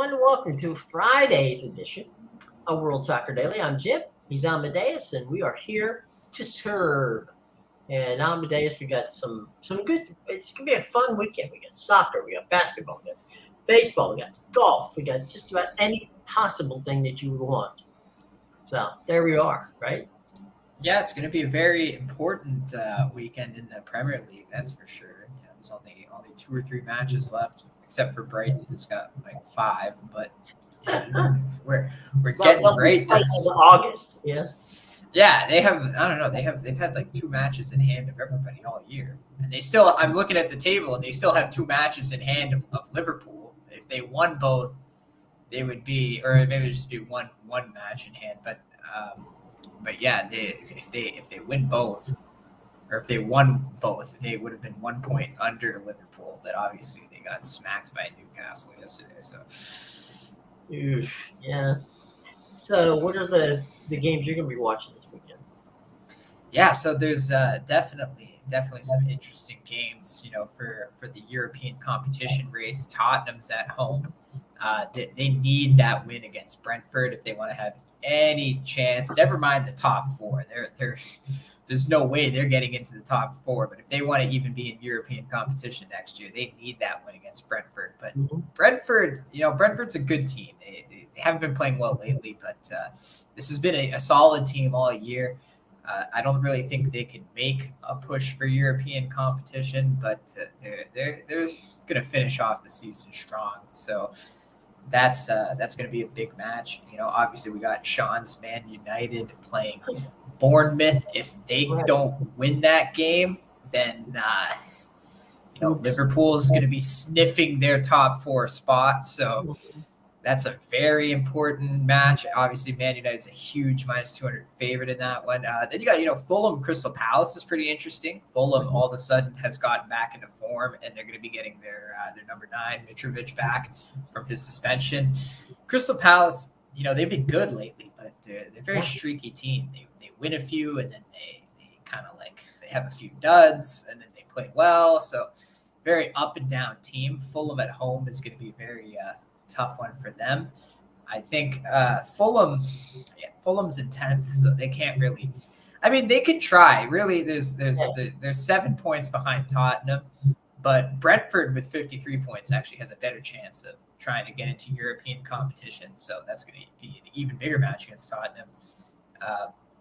everyone. Welcome to Friday's edition of World Soccer Daily. I'm Jim. He's Amadeus, and we are here to serve. And Amadeus, we got some good. It's gonna be a fun weekend. We got soccer, we got basketball, we got baseball, we got golf, we got just about any possible thing that you would want. So there we are, right? Yeah, it's going to be a very important weekend in the Premier League. That's for sure. There's only 2 or 3 matches left, except for Brighton, who's got like 5. But we're getting right to August. Yes. Yeah, they have. I don't know. They've had like 2 matches in hand of everybody all year, and they still. I'm looking at the table, and they still have 2 matches in hand of Liverpool. If they won both, they would be, or maybe it'd just be one match in hand. But yeah, if they win both, or if they won both, they would have been 1 point under Liverpool. But obviously, they got smacked by Newcastle yesterday. So, yeah. So, what are the games you're going to be watching this weekend? Yeah, so there's definitely some interesting games. For the European competition race, Tottenham's at home. They need that win against Brentford if they want to have any chance. Never mind the top 4. There's no way they're getting into the top 4. But if they want to even be in European competition next year, they need that win against Brentford. But Brentford, Brentford's a good team. They haven't been playing well lately, but this has been a solid team all year. I don't really think they can make a push for European competition, but they're going to finish off the season strong. So that's going to be a big match. Obviously we got Sean's Man United playing Bournemouth. If they don't win that game, then Liverpool's going to be sniffing their top 4 spots. So that's a very important match. Obviously, Man United is a huge -200 favorite in that one. Then you got, Fulham Crystal Palace is pretty interesting. Fulham all of a sudden has gotten back into form, and they're going to be getting their number 9 Mitrovic back from his suspension. Crystal Palace, they've been good lately, but they're a very streaky team. They win a few, and then they kind of they have a few duds, and then they play well. So very up and down team. Fulham at home is going to be very tough one for them. I think Fulham's in 10th, so they can't really. I mean, they could try. Really, there's 7 points behind Tottenham, but Brentford with 53 points actually has a better chance of trying to get into European competition. So that's going to be an even bigger match against Tottenham.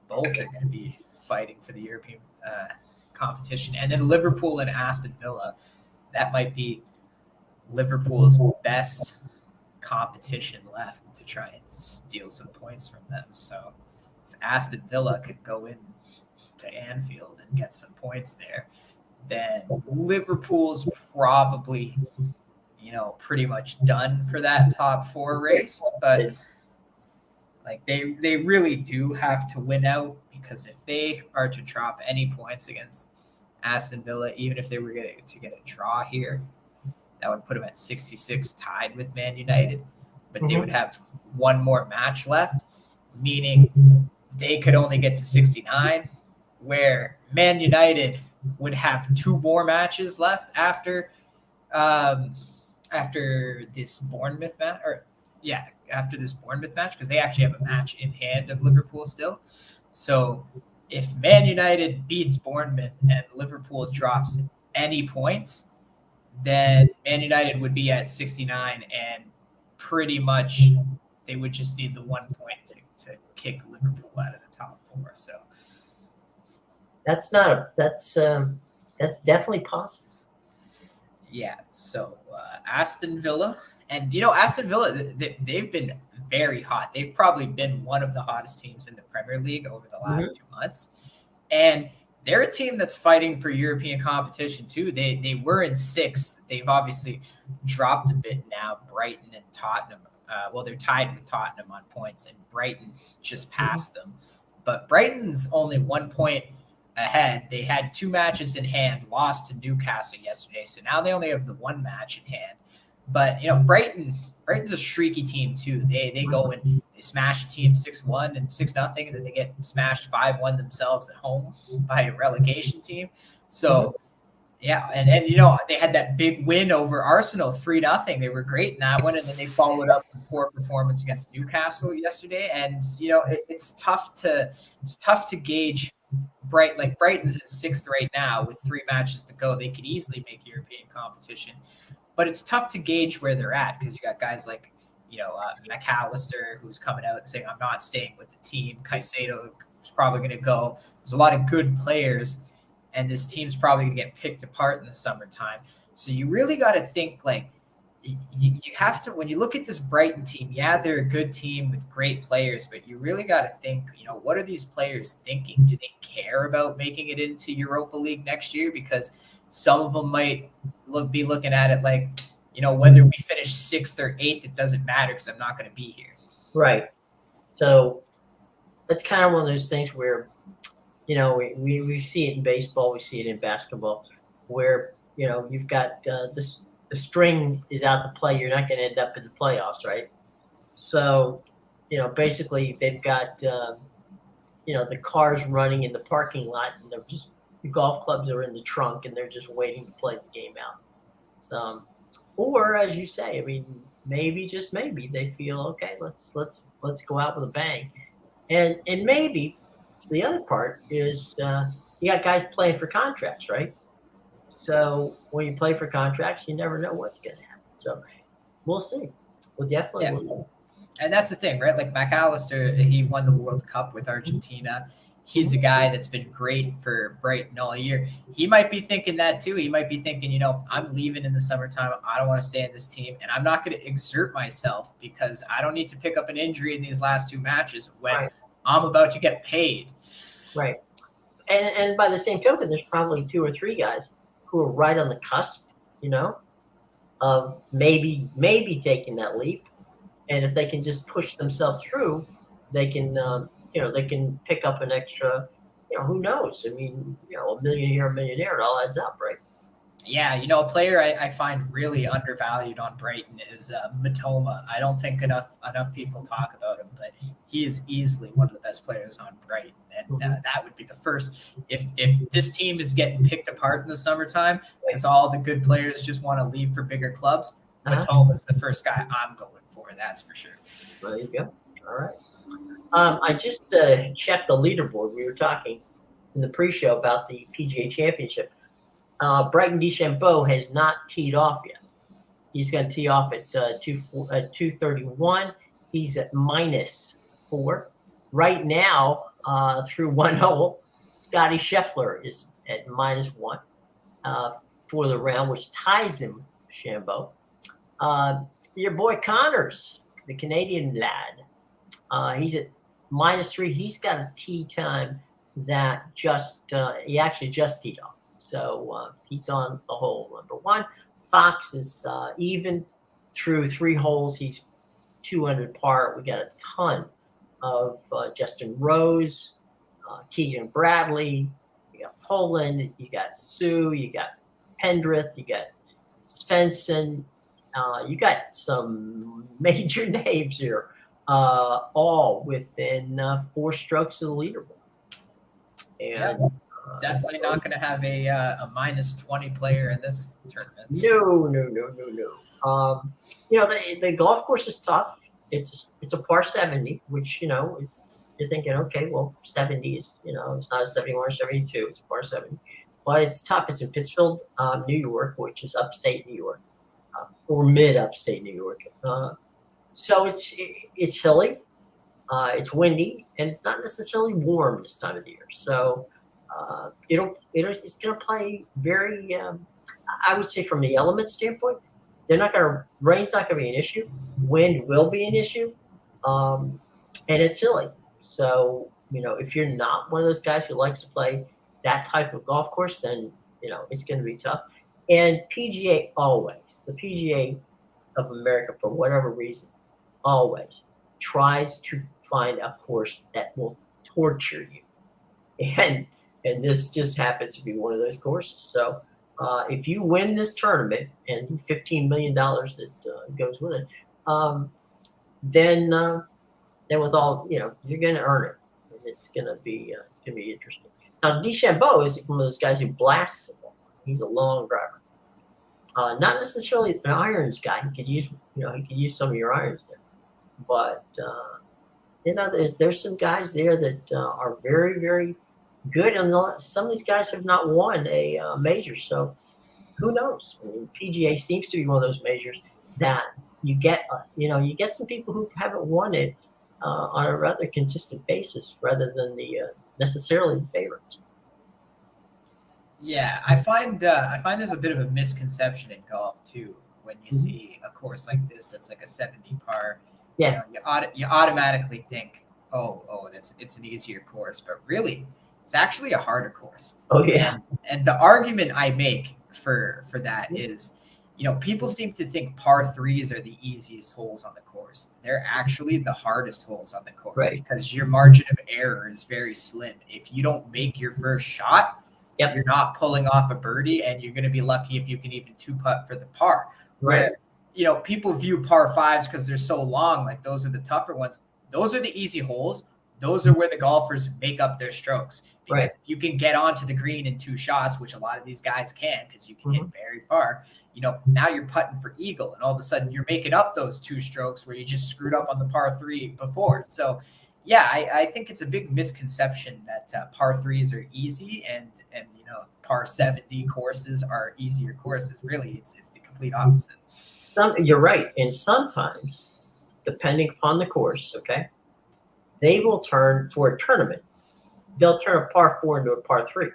Both are going to be fighting for the European competition, and then Liverpool and Aston Villa. That might be Liverpool's best competition left to try and steal some points from them. So if Aston Villa could go in to Anfield and get some points there, then Liverpool's probably pretty much done for that top 4 race. But they really do have to win out, because if they are to drop any points against Aston Villa, even if they were to get a draw here, that would put them at 66, tied with Man United. But they would have 1 more match left, meaning they could only get to 69, where Man United would have 2 more matches left after this Bournemouth match. After this Bournemouth match, because they actually have a match in hand of Liverpool still. So if Man United beats Bournemouth and Liverpool drops any points, then Man United would be at 69, and pretty much they would just need the 1 point to kick Liverpool out of the top 4. So that's definitely possible. Yeah. So Aston Villa, and Aston Villa, they've been very hot. They've probably been one of the hottest teams in the Premier League over the last 2 months, and they're a team that's fighting for European competition too. They were in 6th. They've obviously dropped a bit now. Brighton and Tottenham. They're tied with Tottenham on points, and Brighton just passed them. But Brighton's only 1 point ahead. They had 2 matches in hand, lost to Newcastle yesterday, so now they only have the 1 match in hand. But Brighton's a streaky team too. They go and they smash a team 6-1 and 6-0, and then they get smashed 5-1 themselves at home by a relegation team. So Yeah, and you know they had that big win over Arsenal, 3-0. They were great in that one, and then they followed up with a poor performance against Newcastle yesterday. And you know it's tough to gauge. Brighton's in sixth right now with 3 matches to go. They could easily make European competition, but it's tough to gauge where they're at because you got guys like McAllister who's coming out and saying I'm not staying with the team. Caicedo is probably going to go. There's a lot of good players, and this team's probably going to get picked apart in the summertime. So you really got to think like you have to when you look at this Brighton team. Yeah, they're a good team with great players, but you really got to think. What are these players thinking? Do they care about making it into Europa League next year? Because some of them might be looking at it like, whether we finish sixth or eighth, it doesn't matter because I'm not going to be here. Right. So that's kind of one of those things where, we see it in baseball, we see it in basketball, where, you've got the string is out to play. You're not going to end up in the playoffs, right? So, basically they've got, the cars running in the parking lot, and the golf clubs are in the trunk, and they're just waiting to play the game out. So, or as you say, I mean, maybe just maybe they feel okay. Let's go out with a bang, and maybe the other part is you got guys playing for contracts, right? So when you play for contracts, you never know what's going to happen. So we'll see. We'll definitely will see. And that's the thing, right? Like McAllister, he won the World Cup with Argentina. He's a guy that's been great for Brighton all year. He might be thinking that too. He might be thinking, I'm leaving in the summertime. I don't want to stay in this team, and I'm not going to exert myself because I don't need to pick up an injury in these last 2 matches when Right. I'm about to get paid. Right. And by the same token, there's probably 2 or 3 guys who are right on the cusp, of maybe taking that leap. And if they can just push themselves through, they can, they can pick up an extra, who knows? I mean, $1 million here, $1 million there, it all adds up, right? Yeah, a player I find really undervalued on Brighton is Matoma. I don't think enough people talk about him, but he is easily one of the best players on Brighton, and that would be the first. If this team is getting picked apart in the summertime because all the good players just want to leave for bigger clubs, Matoma's the first guy I'm going for. That's for sure. There you go. All right. I just checked the leaderboard. We were talking in the pre-show about the PGA Championship. Bryton DeChambeau has not teed off yet. He's going to tee off at 231. He's at -4. Right now, through 1 hole, Scotty Scheffler is at -1 for the round, which ties him, Chambeau. Your boy Connors, the Canadian lad, he's at -3. He's got a tee time that he actually just teed off. So he's on the hole number 1. Fox is even through 3 holes. He's 200 par. We got a ton of Justin Rose, Keegan Bradley. You got Poland. You got Sue. You got Pendrith. You got Svensson. You got some major names here, all within 4 strokes of the leaderboard. And definitely not going to have a -20 player in this tournament. No. The golf course is tough. It's a par 70, which is you're thinking, okay, well, 70 is it's not a 71 or 72, it's a par 70, but it's tough. It's in Pittsfield, New York, which is upstate New York, or mid upstate New York. So it's hilly, it's windy, and it's not necessarily warm this time of the year. So it's going to play very. I would say from the element standpoint, rain's not going to be an issue. Wind will be an issue, and it's hilly. So if you're not one of those guys who likes to play that type of golf course, then it's going to be tough. And PGA the PGA of America, for whatever reason, always tries to find a course that will torture you, and this just happens to be one of those courses. So if you win this tournament and $15 million that goes with it, then with all you're going to earn it. And it's going to be interesting. Now DeChambeau is one of those guys who blasts the ball. He's a long driver. Not necessarily an irons guy. He could use some of your irons there. But there's some guys there that are very, very good, and some of these guys have not won a major. So who knows? I mean, PGA seems to be one of those majors that you get. You get some people who haven't won it on a rather consistent basis, rather than the necessarily the favorites. Yeah, I find there's a bit of a misconception in golf too when you see a course like this that's like a 70 par. Yeah. You automatically think, oh, it's an easier course, but really, it's actually a harder course. Oh yeah. And the argument I make for that is, people seem to think par threes are the easiest holes on the course. They're actually the hardest holes on the course, Right. because your margin of error is very slim. If you don't make your first shot, Yep. you're not pulling off a birdie, and you're going to be lucky if you can even two putt for the par. Right. Where, people view par fives because they're so long, like those are the tougher ones. Those are the easy holes. Those are where the golfers make up their strokes. Because Right. if you can get onto the green in two shots, which a lot of these guys can, because you can hit very far, now you're putting for eagle, and all of a sudden you're making up those two strokes where you just screwed up on the par three before. So, yeah, I think it's a big misconception that par threes are easy and par 70 courses are easier courses. Really, it's the complete opposite. You're right, and sometimes, depending upon the course, okay, they will turn for a tournament. They'll turn a par 4 into a par 3.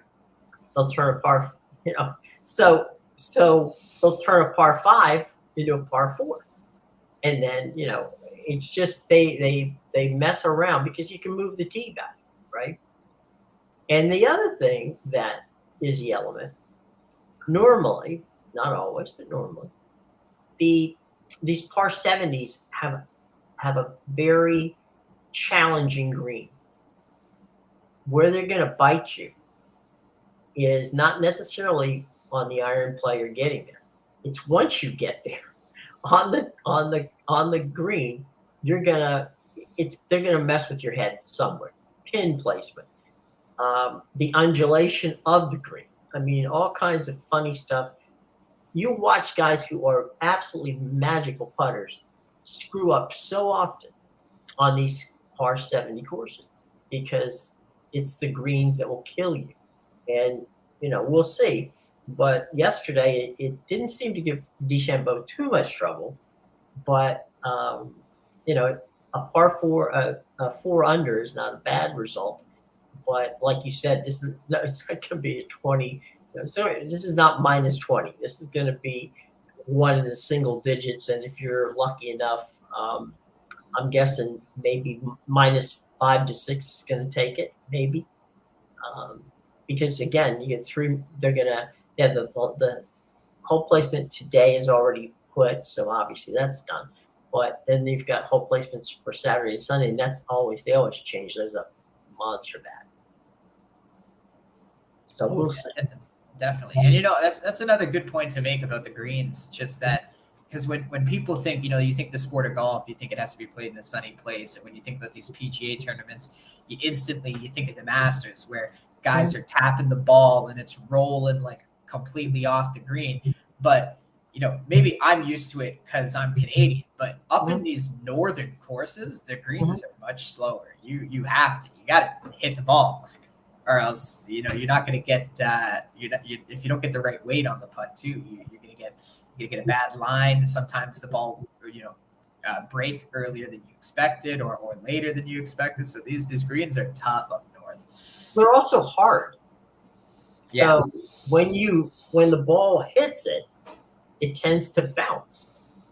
They'll turn a par, so they'll turn a par 5 into a par 4, and then it's just they mess around because you can move the tee back, right? And the other thing that is the element, normally, not always, but normally, these par 70s have a very challenging green. Where they're going to bite you is not necessarily on the iron play or getting there. It's once you get there on the green, they're gonna mess with your head somewhere. Pin placement, the undulation of the green. I mean, all kinds of funny stuff. You watch guys who are absolutely magical putters screw up so often on these par 70 courses because it's the greens that will kill you. And, we'll see. But yesterday, it didn't seem to give DeChambeau too much trouble. But, a par 4, a 4 under is not a bad result. But like you said, it's not going to be a 20. So this is not minus 20. This is going to be one in the single digits. And if you're lucky enough, I'm guessing maybe minus 5 to 6 is going to take it, maybe. Because again, you get 3. They're going to the hole placement today is already put, so obviously that's done. But then you've got hole placements for Saturday and Sunday, and they always change those up monster bad. So we'll see. Definitely. And that's another good point to make about the greens, just that because when people think, you think the sport of golf, you think it has to be played in a sunny place. And when you think about these PGA tournaments, you think of the Masters where guys are tapping the ball and it's rolling like completely off the green. But maybe I'm used to it because I'm Canadian, but up in these northern courses, the greens are much slower. You got to hit the ball, or else you're not going to get if you don't get the right weight on the putt too, you're going to get a bad line. Sometimes the ball break earlier than you expected, or later than you expected. So these greens are tough up north. They're also hard. Yeah. So when the ball hits it, it tends to bounce,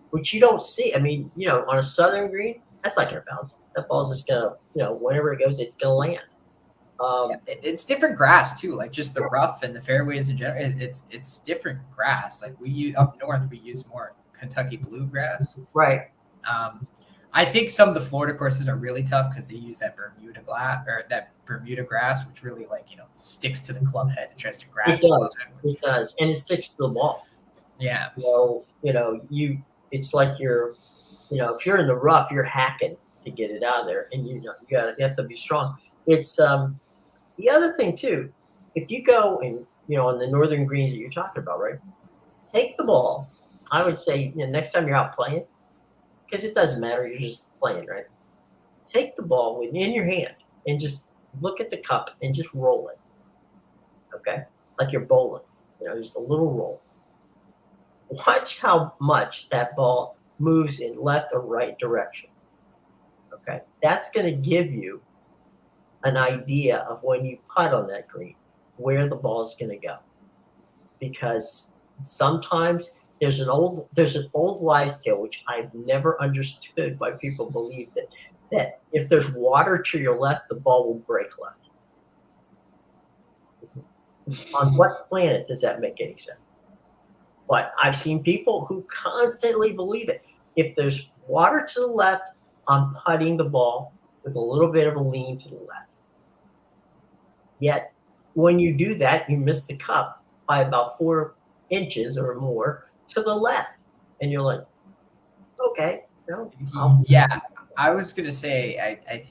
which you don't see. I mean, on a southern green, that's not going to bounce. That ball's just going to, whenever it goes, it's going to land. It's different grass too, like just the rough and the fairways in general. It's different grass. Like up north, we use more Kentucky bluegrass. Right. I think some of the Florida courses are really tough because they use that Bermuda grass, which really sticks to the club head and tries to grab It does, and it sticks to the ball. Yeah. So it's like if you're in the rough, you're hacking to get it out of there, and you have to be strong. It's the other thing too. If you go and on the northern greens that you're talking about, right? Take the ball. I would say next time you're out playing, because it doesn't matter, you're just playing, right? Take the ball in your hand and just look at the cup and just roll it. Okay, like you're bowling, just a little roll. Watch how much that ball moves in left or right direction. Okay, that's going to give you an idea of when you putt on that green, where the ball is going to go. Because sometimes there's an old wives' tale which I've never understood why people believe that if there's water to your left, the ball will break left. On what planet does that make any sense? But I've seen people who constantly believe it. If there's water to the left, I'm putting the ball with a little bit of a lean to the left. Yet, when you do that, you miss the cup by about 4 inches or more to the left. And you're like, okay. Yeah, I was gonna say I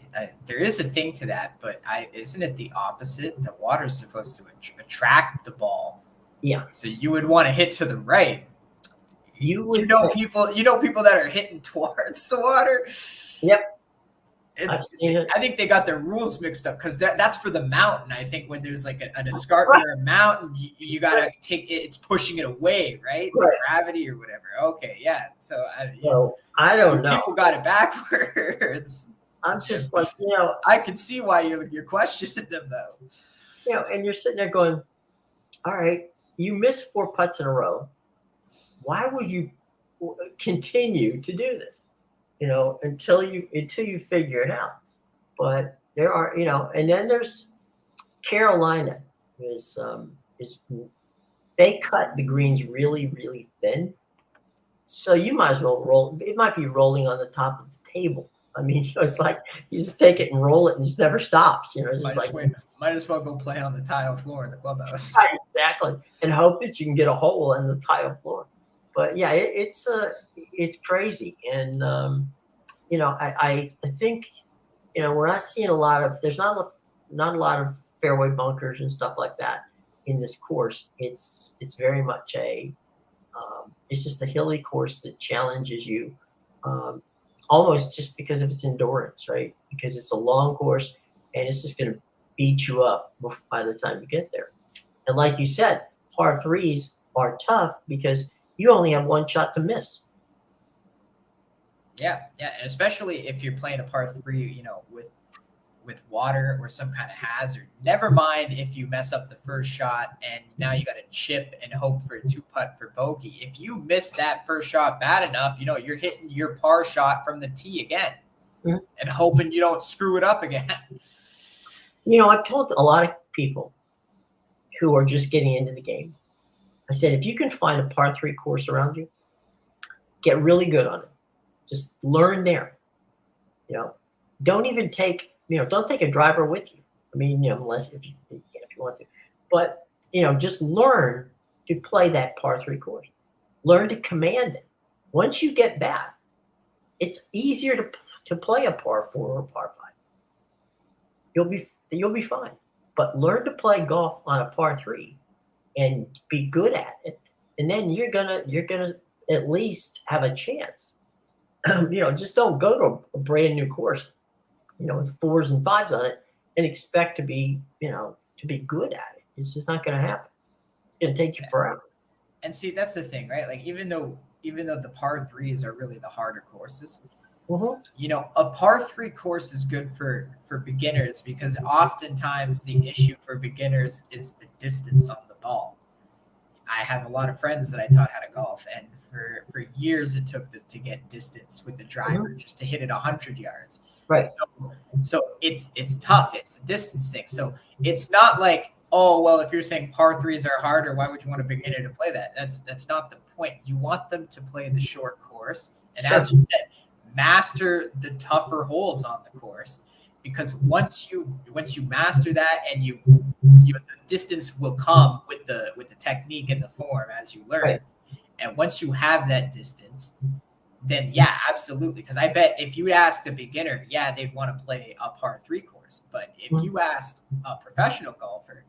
there is a thing to that, but isn't it the opposite? The water's supposed to attract the ball. Yeah. So you would want to hit to the right. You would people that are hitting towards the water. Yep. I think they got their rules mixed up because that's for the mountain. I think when there's like an escarpment or a mountain, you gotta take it. It's pushing it away, right? The gravity or whatever. Okay, yeah. So I don't know. People got it backwards. I'm just like I can see why you're questioning them though. And you're sitting there going, all right, you missed 4 putts in a row. Why would you continue to do this? Until you figure it out. But there are, and then there's Carolina is they cut the greens really, really thin. So you might as well roll. It might be rolling on the top of the table. I mean, it's like you just take it and roll it and it just never stops. It's just might as well go play on the tile floor in the clubhouse. Right, exactly. And hope that you can get a hole in the tile floor. But yeah, it's crazy. And I think we're not seeing there's not a lot of fairway bunkers and stuff like that in this course. It's very much it's just a hilly course that challenges you almost just because of its endurance, right? Because it's a long course and it's just going to beat you up by the time you get there. And like you said, par 3s are tough because you only have one shot to miss. Yeah, and especially if you're playing a par 3, with water or some kind of hazard. Never mind if you mess up the first shot and now you got to chip and hope for a 2-putt for bogey. If you miss that first shot bad enough, you're hitting your par shot from the tee again and hoping you don't screw it up again. I've told a lot of people who are just getting into the game, I said, if you can find a par 3 course around you, get really good on it. Just learn there. Don't even take, don't take a driver with you. I mean, unless if you want to. But, just learn to play that par 3 course. Learn to command it. Once you get that, it's easier to play a par 4 or par 5. You'll be fine. But learn to play golf on a par 3 and be good at it. And then you're gonna at least have a chance. Just don't go to a brand new course, with 4s and 5s on it and expect to be good at it. It's just not going to happen. It's going to take you forever. And see, that's the thing, right? Like even though the par 3s are really the harder courses, a par 3 course is good for beginners because oftentimes the issue for beginners is the distance on the ball. I have a lot of friends that I taught how to golf, and for years it took them to get distance with the driver just to hit it 100 yards. Right. So it's tough. It's a distance thing. So it's not like, oh, well, if you're saying par 3s are harder, why would you want a beginner to play that? That's not the point. You want them to play the short course. And as you said, master the tougher holes on the course. Because once you master that and the distance will come with the technique and the form as you learn. Right. And once you have that distance, then yeah, absolutely. Because I bet if you asked a beginner, yeah, they'd want to play a par 3 course. But if you asked a professional golfer,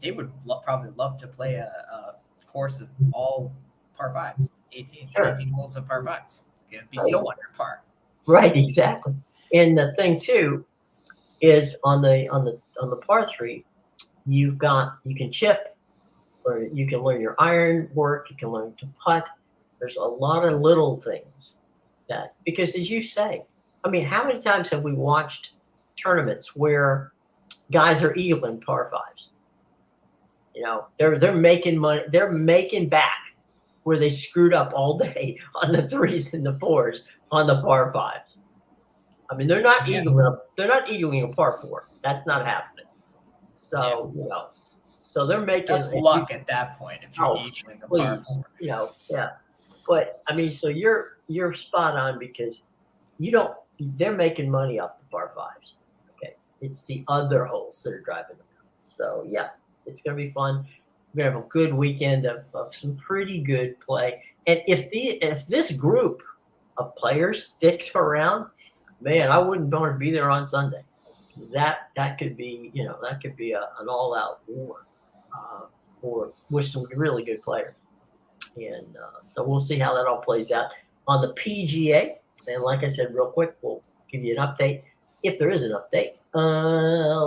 they would probably love to play a course of all par fives, 18 Sure. holes of par fives. It'd be Right. so under par. Right, exactly. And the thing too is on the par three, you can chip, or you can learn your iron work, you can learn to putt. There's a lot of little things that, because as you say, I mean, how many times have we watched tournaments where guys are eagling par fives? You know, they're making money, they're making back where they screwed up all day on the threes and the fours on the par fives. I mean, they're not eagling a par four. That's not happening. So, you know, so they're making, That's luck at that point if you're eagling a par four. you know, yeah. But I mean, so you're spot on, because they're making money off the par fives. Okay. It's the other holes that are driving them out. So yeah, it's gonna be fun. We're gonna have a good weekend of some pretty good play. And if this group of players sticks around, man, I wouldn't want to be there on Sunday. That could be, you know, that could be an all-out war with some really good players. And so we'll see how that all plays out on the PGA. And like I said, real quick, we'll give you an update if there is an update.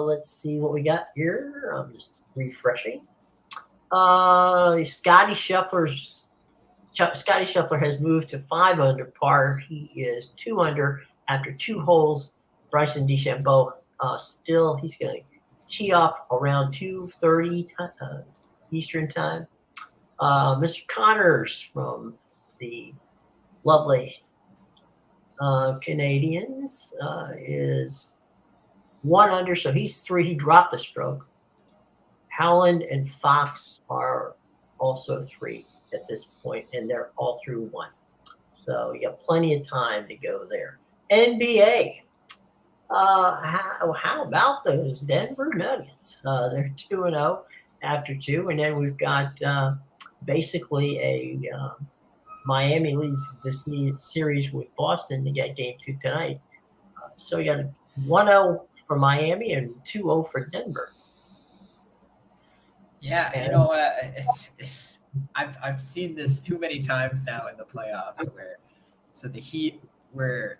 Let's see what we got here. I'm just refreshing. Scotty Scheffler has moved to 5 under par. He is 2 under after 2 holes. Bryson DeChambeau still, he's going to tee off around 2:30 Eastern time. Mr. Connors from the lovely Canadians is 1 under, so he's 3. He dropped a stroke. Howland and Fox are also 3 at this point, and they're all through 1. So you got plenty of time to go there. NBA. How about those Denver Nuggets? They're 2-0 after 2, and then we've got basically a Miami leads the series with Boston to get game 2 tonight. So you got 1-0 for Miami and 2-0 for Denver. Yeah, and, you know, I've seen this too many times now in the playoffs where the Heat were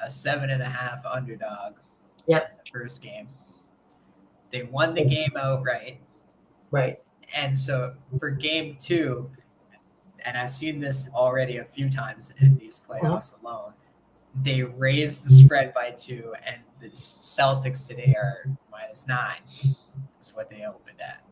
a 7.5 underdog in the first game. They won the game outright. Right. And so for game 2, and I've seen this already a few times in these playoffs alone, they raised the spread by 2, and the Celtics today are -9. That's what they opened at.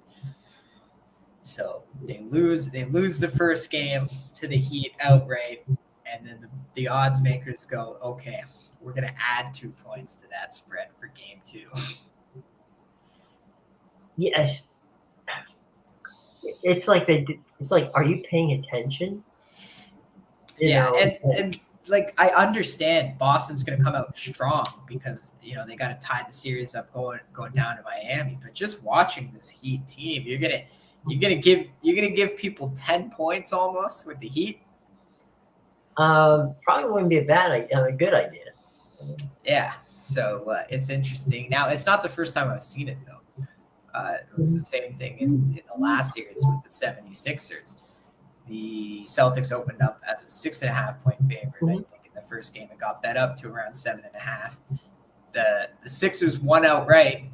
So they lose the first game to the Heat outright, and then the odds makers go, okay, we're going to add 2 points to that spread for game 2. Yes. It's like are you paying attention? You know, and like, I understand Boston's going to come out strong because, you know, they got to tie the series up going down to Miami, but just watching this Heat team, you're gonna give people 10 points almost with the Heat. Probably wouldn't be a good idea. Yeah, so it's interesting. Now, it's not the first time I've seen it though. It was the same thing in the last series with the 76ers. The Celtics opened up as a 6.5 point favorite. I think in the first game it got bet up to around 7.5. The Sixers won outright.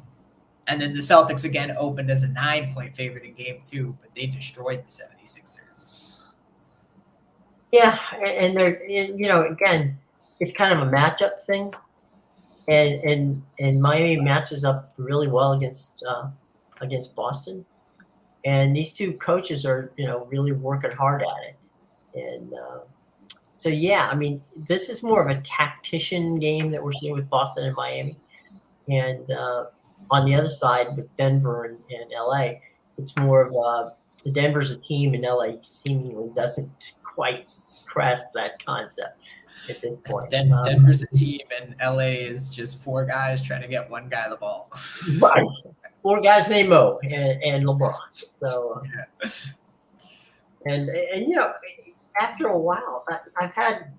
And then the Celtics again opened as a 9 point favorite in game 2, but they destroyed the 76ers. Yeah, and they're, you know, again, it's kind of a matchup thing, and Miami matches up really well against Boston, and these 2 coaches are, you know, really working hard at it, and so yeah, I mean, this is more of a tactician game that we're seeing with Boston and Miami, and on the other side with Denver and LA, it's more of Denver's a team and LA seemingly doesn't quite grasp that concept at this point. Denver's a team and LA is just 4 guys trying to get 1 guy the ball. Right. 4 guys named Mo and LeBron. So, and you know, after a while, I've had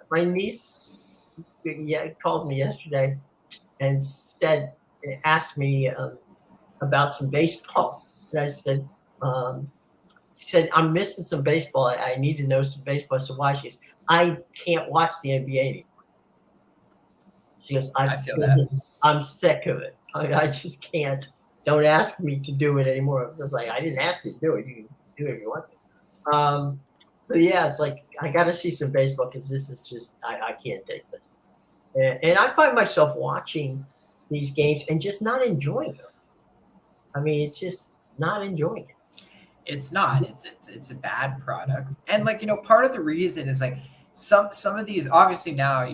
my niece called me yesterday and asked me about some baseball, and I said, she said, I'm missing some baseball. I need to know some baseball. So why? She goes, I can't watch the NBA anymore. She goes, I feel that. I'm sick of it. I just can't. Don't ask me to do it anymore. I was like, I didn't ask you to do it. You can do it if you want to. So yeah, it's like I got to see some baseball because this is just I can't take this. And I find myself watching these games and just not enjoying them. I mean, it's just not enjoying it. It's not. It's a bad product. And like, part of the reason is like some of these obviously now,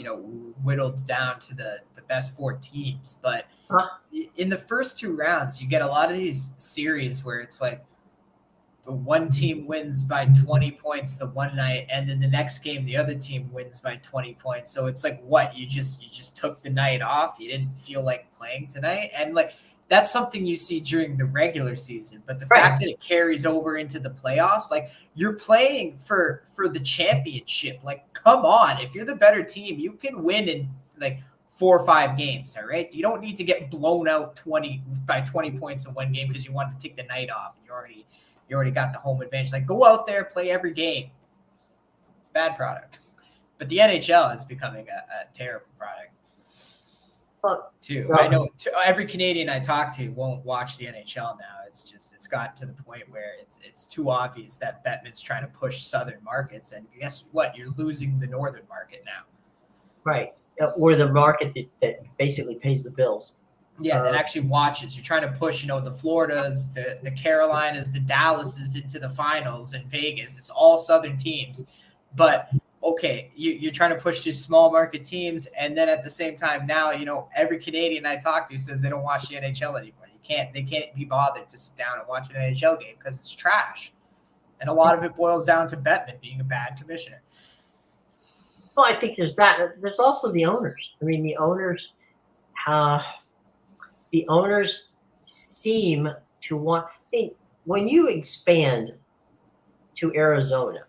whittled down to the best four teams, but Huh? in the first two rounds, you get a lot of these series where it's like the one team wins by 20 points the one night, and then the next game the other team wins by 20 points. So it's like, what, you just took the night off, you didn't feel like playing tonight, and like that's something you see during the regular season. But the fact that it carries over into the playoffs, like you're playing for the championship. Like, come on, if you're the better team, you can win in like 4 or 5 games. All right, you don't need to get blown out 20 points in one game because you wanted to take the night off. You already got the home advantage. Like, go out there, play every game. It's a bad product. But the NHL is becoming a terrible product too. I know every Canadian I talk to won't watch the NHL now. It's got to the point where it's too obvious that Bettman's trying to push southern markets, and guess what? You're losing the northern market now. Right. Or the market that basically pays the bills. Yeah, that actually watches. You're trying to push, the Floridas, the Carolinas, the Dallases into the finals in Vegas. It's all Southern teams. But, okay, you're trying to push these small market teams. And then at the same time now, every Canadian I talk to says they don't watch the NHL anymore. They can't be bothered to sit down and watch an NHL game because it's trash. And a lot of it boils down to Bettman being a bad commissioner. Well, I think there's that. There's also the owners. I mean, the owners seem to want. I mean, when you expand to Arizona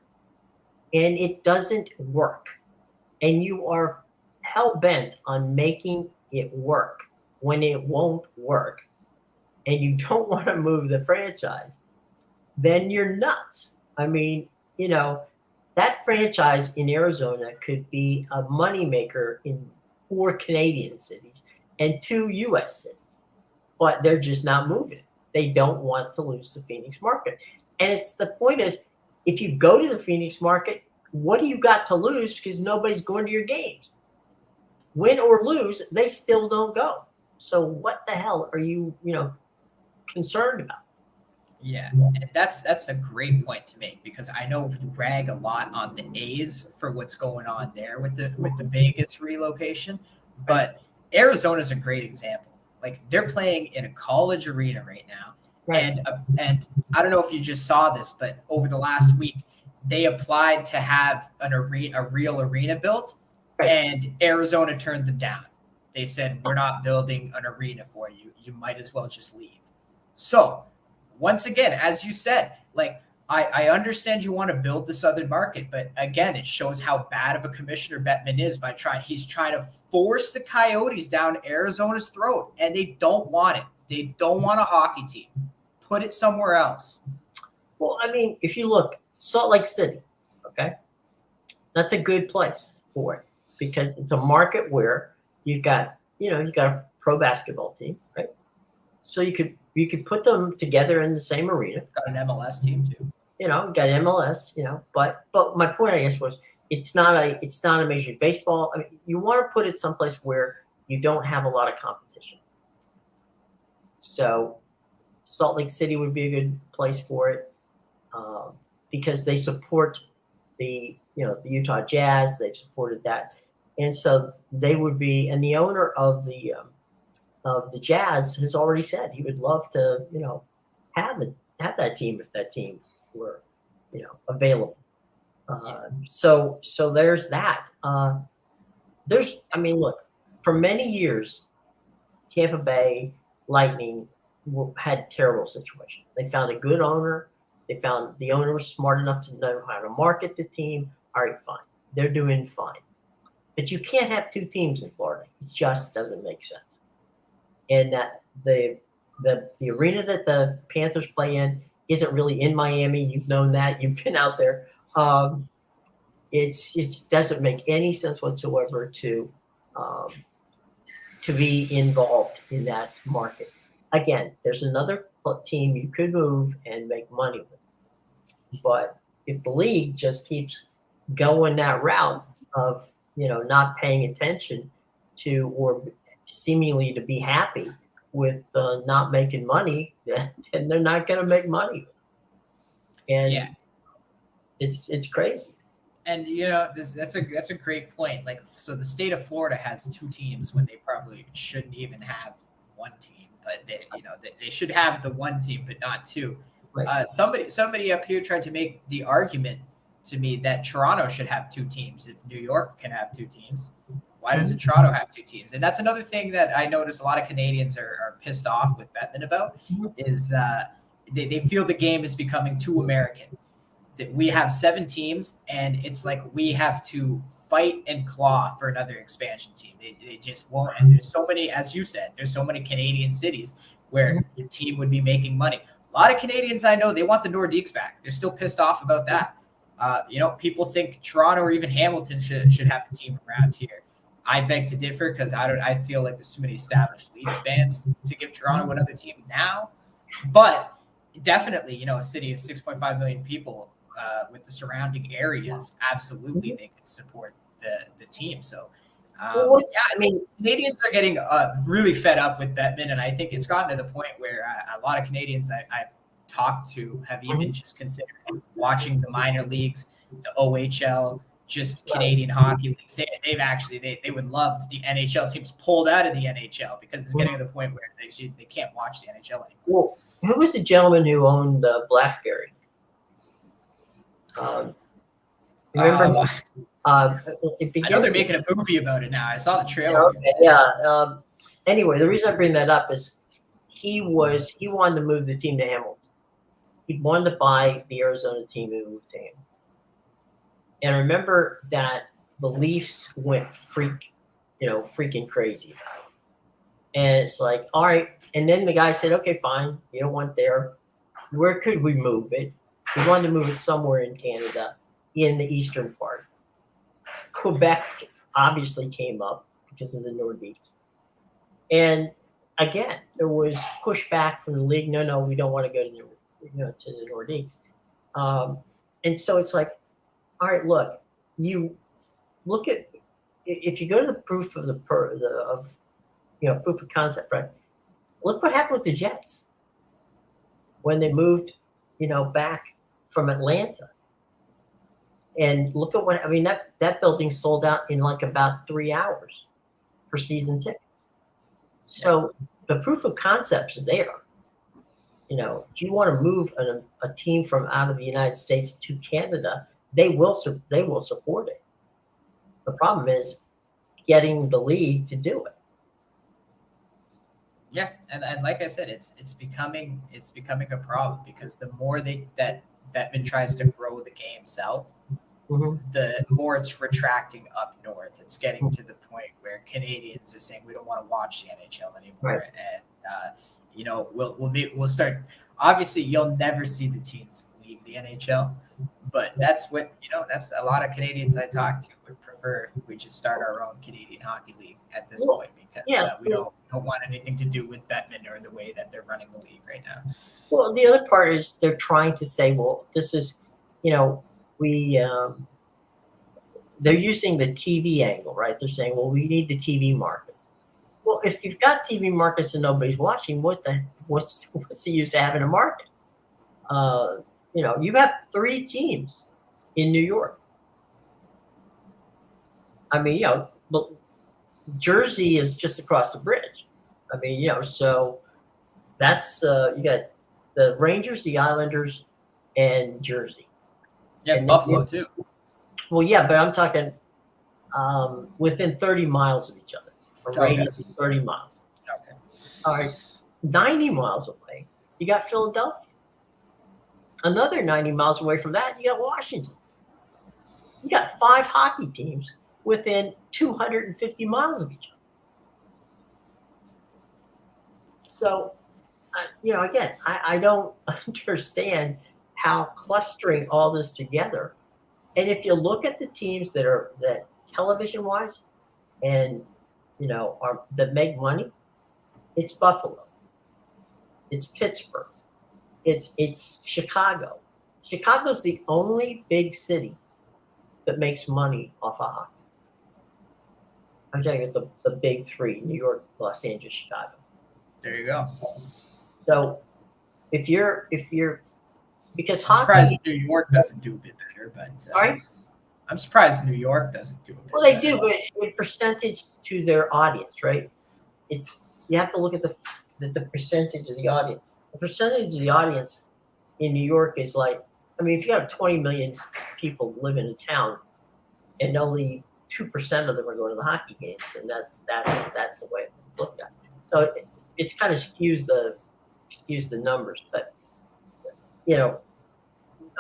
and it doesn't work, and you are hell bent on making it work when it won't work, and you don't want to move the franchise, then you're nuts. I mean, that franchise in Arizona could be a moneymaker in 4 Canadian cities and 2 U.S. cities, but they're just not moving. They don't want to lose the Phoenix market. And the point is, if you go to the Phoenix market, what do you got to lose? Because nobody's going to your games. Win or lose, they still don't go. So what the hell are you, concerned about? Yeah, and that's a great point to make, because I know we rag a lot on the A's for what's going on there with the Vegas relocation, but Arizona's a great example. Like, they're playing in a college arena right now, right. And I don't know if you just saw this, but over the last week they applied to have a real arena built, right. And Arizona turned them down. They said, we're not building an arena for you. You might as well just leave. So once again, as you said, like, I understand you want to build the southern market, but again, it shows how bad of a commissioner Bettman is he's trying to force the Coyotes down Arizona's throat, and they don't want it. They don't want a hockey team. Put it somewhere else. Well, I mean, if you look, Salt Lake City, okay, that's a good place for it because it's a market where you've got a pro basketball team, right? So you could put them together in the same arena. Got an MLS team too. Got MLS, but my point, I guess, was it's not a Major League Baseball. I mean, you want to put it someplace where you don't have a lot of competition. So Salt Lake City would be a good place for it because they support the Utah Jazz. They've supported that, and so they would be. And the owner of the Jazz has already said he would love to, have that team if that team were, available. So there's that. Look, for many years, Tampa Bay Lightning had terrible situation. They found a good owner. They found the owner was smart enough to know how to market the team. All right, fine. They're doing fine. But you can't have 2 teams in Florida. It just doesn't make sense. And that the The arena that the Panthers play in isn't really in Miami. You've known that. You've been out there. It doesn't make any sense whatsoever um, to be involved in that market. Again, there's another team you could move and make money with. But if the league just keeps going that route of not paying attention to or seemingly to be happy with not making money, then they're not going to make money. And Yeah. it's crazy. And that's a great point. Like, so the state of Florida has two teams when they probably shouldn't even have one team, but they should have the one team, but not two. Right. Somebody up here tried to make the argument to me that Toronto should have two teams if New York can have two teams. Why doesn't Toronto have two teams? And that's another thing that I notice a lot of Canadians are pissed off with Bettman about is they feel the game is becoming too American. That we have 7 teams, and it's like we have to fight and claw for another expansion team. They just won't. And there's so many, as you said, there's so many Canadian cities where the team would be making money. A lot of Canadians I know, they want the Nordiques back. They're still pissed off about that. People think Toronto or even Hamilton should have a team around here. I beg to differ because I feel like there's too many established Leafs fans to give Toronto another team now. But definitely, a city of 6.5 million people with the surrounding areas, absolutely they could support the team. So, Canadians are getting really fed up with Bettman, and I think it's gotten to the point where a lot of Canadians I've talked to have even just considered watching the minor leagues, the OHL, just Canadian hockey leagues. They would love the NHL teams pulled out of the NHL because it's getting to the point where they can't watch the NHL anymore. Well, who was the gentleman who owned BlackBerry? Remember? I know they're making a movie about it now. I saw the trailer. Okay, yeah. Anyway, the reason I bring that up is he wanted to move the team to Hamilton. He wanted to buy the Arizona team and move to Hamilton. And I remember that the Leafs went freaking crazy about it. And it's like, all right. And then the guy said, okay, fine. You don't want there. Where could we move it? We wanted to move it somewhere in Canada, in the eastern part. Quebec obviously came up because of the Nordiques. And again, there was pushback from the league. No, we don't want to go to the Nordiques. And so it's like, all right, look, you look at if you go to the proof of proof of concept, right? Look what happened with the Jets when they moved, back from Atlanta. And look at that building sold out in like about 3 hours for season tickets. So the proof of concepts are there. If you want to move a team from out of the United States to Canada, they will support it. The problem is getting the league to do it. Yeah, and like I said, it's becoming a problem because the more that Bettman tries to grow the game south, the more it's retracting up north. It's getting to the point where Canadians are saying we don't want to watch the NHL anymore, right. And we'll start. Obviously, you'll never see the teams leave the NHL, but that's what that's a lot of Canadians I talk to would prefer if we just start our own Canadian Hockey League at this point because we don't want anything to do with Bettman or the way that they're running the league right now. Well, the other part is they're trying to say, well, this is, they're using the TV angle, right? They're saying, well, we need the TV markets. Well, if you've got TV markets and nobody's watching, what's the use of having a market? You have 3 teams in New York. I mean, but Jersey is just across the bridge. I mean, so that's you got the Rangers, the Islanders, and Jersey. Yeah, and Buffalo too. Well, yeah, but I'm talking within 30 miles of each other. A radius of 30 miles. Okay. All right, 90 miles away, you got Philadelphia. Another 90 miles away from that, you got Washington. You got 5 hockey teams within 250 miles of each other. So, again, I don't understand how clustering all this together. And if you look at the teams that television wise and are that make money, it's Buffalo, it's Pittsburgh, it's Chicago. Chicago's the only big city that makes money off of hockey. I'm talking about the big three: New York, Los Angeles, Chicago. There you go. So if you're because I'm surprised hockey, New York doesn't do a bit better, but right? I'm surprised New York doesn't do a bit Well, they better. do, but in percentage to their audience, right? You have to look at the percentage of the audience. The percentage of the audience in New York is like, I mean, if you have 20 million people live in a town, and only 2% of them are going to the hockey games, then that's the way it's looked at. So it's kind of skews the numbers, but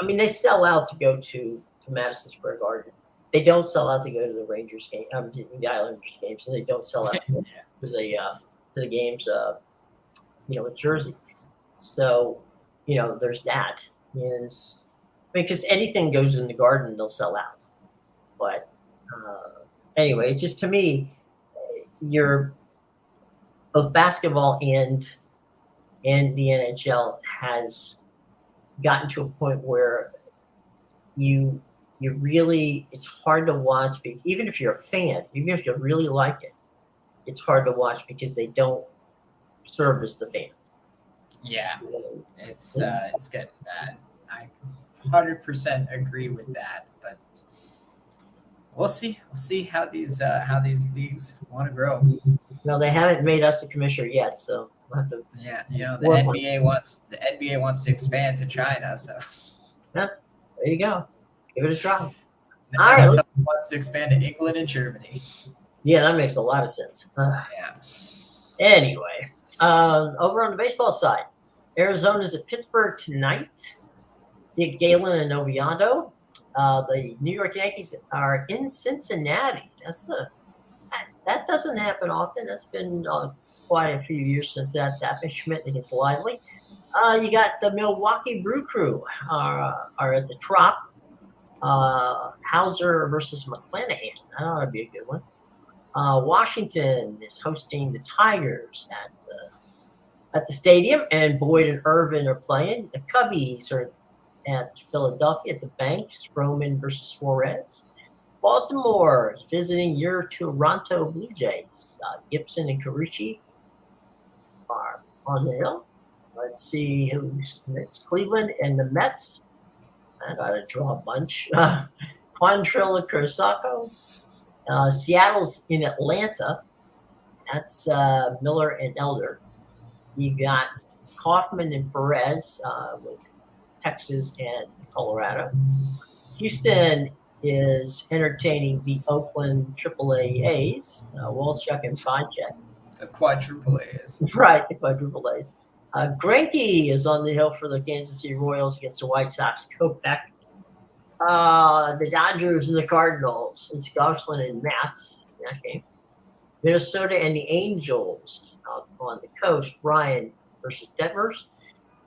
I mean, they sell out to go to Madison Square Garden. They don't sell out to go to the Rangers game, the Islanders games, and they don't sell out to go to the games, in Jersey. So, there's that. And because anything goes in the Garden, they'll sell out. But anyway, it's just to me, you're both basketball and the NHL has gotten to a point where you really, it's hard to watch, even if you're a fan, even if you really like it, it's hard to watch because they don't service the fans. Yeah, it's getting bad. I 100% agree with that, but we'll see. We'll see how these leagues want to grow. No, they haven't made us a commissioner yet, so we'll have to. Yeah, the NBA wants to expand to China, so Yeah, there you go. Give it a try. the All right, NFL wants to expand to England and Germany. Yeah, that makes a lot of sense. Yeah. Anyway, over on the baseball side, Arizona's at Pittsburgh tonight. Dick Galen and Noviado. The New York Yankees are in Cincinnati. That doesn't happen often. That's been quite a few years since that's happened. Schmidt against Lively. You got the Milwaukee Brew Crew are at the Trop. Hauser versus McClanahan. That ought to be a good one. Washington is hosting the Tigers at the stadium, and Boyd and Irvin are playing. The Cubbies are at Philadelphia at the Bank. Stroman versus Suarez. Baltimore is visiting your Toronto Blue Jays. Gibson and Carucci are on the hill. Let's see who's next. Cleveland and the Mets. I got to draw a bunch. Quantrill and Kurosawa. Seattle's in Atlanta. That's Miller and Elder. You got Kaufman and Perez with Texas and Colorado. Houston is entertaining the Oakland AAA A's, Walchuk and Bonchek. The quadruple A's. Right, the quadruple A's. Greinke is on the hill for the Kansas City Royals against the White Sox. Kopech. The Dodgers and the Cardinals. It's Gosselin and Matz in that game. Minnesota and the Angels on the coast. Ryan versus Detmers.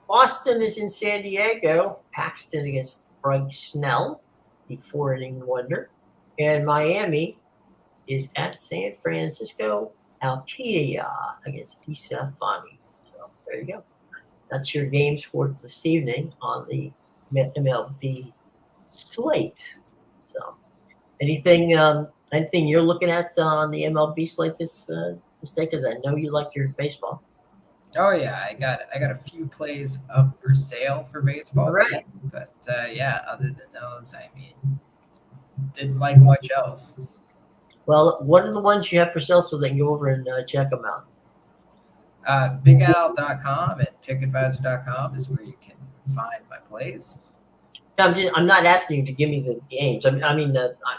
Boston is in San Diego. Paxton against Bryce Snell, the 4-inning wonder. And Miami is at San Francisco. Alquilla against Pisa Fani. So there you go. That's your games for this evening on the MLB slate. So anything you're looking at on the MLB slate this day? Because I know you like your baseball. Oh yeah, I got a few plays up for sale for baseball today, but other than those, I mean, didn't like much else. Well, what are the ones you have for sale so they can go over and check them out? BigAl.com and PickAdvisor.com is where you can find my plays. I'm not asking you to give me the games. I'm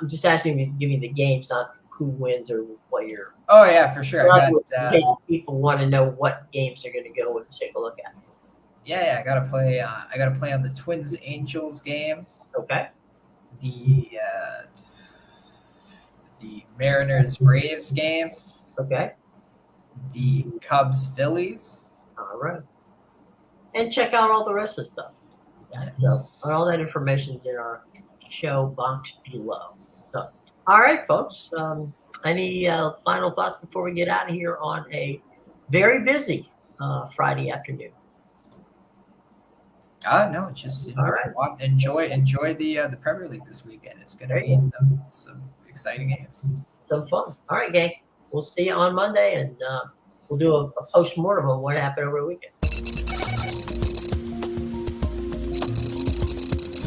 just asking you to give me the games, not who wins or what year. Oh yeah, for sure. In case people want to know what games they're going to go and take a look at. Yeah, I gotta play. I gotta play on the Twins Angels game. Okay. The Mariners Braves game. Okay. The Cubs Phillies. All right. and check out all the rest of the stuff. Yeah. So all that information's in our show box below. So, all right, folks. Any final thoughts before we get out of here on a very busy Friday afternoon? No, just All right. enjoy the Premier League this weekend. It's going to There you be some exciting games. Some fun. All right, gang. We'll see you on Monday, and we'll do a post-mortem on what happened over the weekend.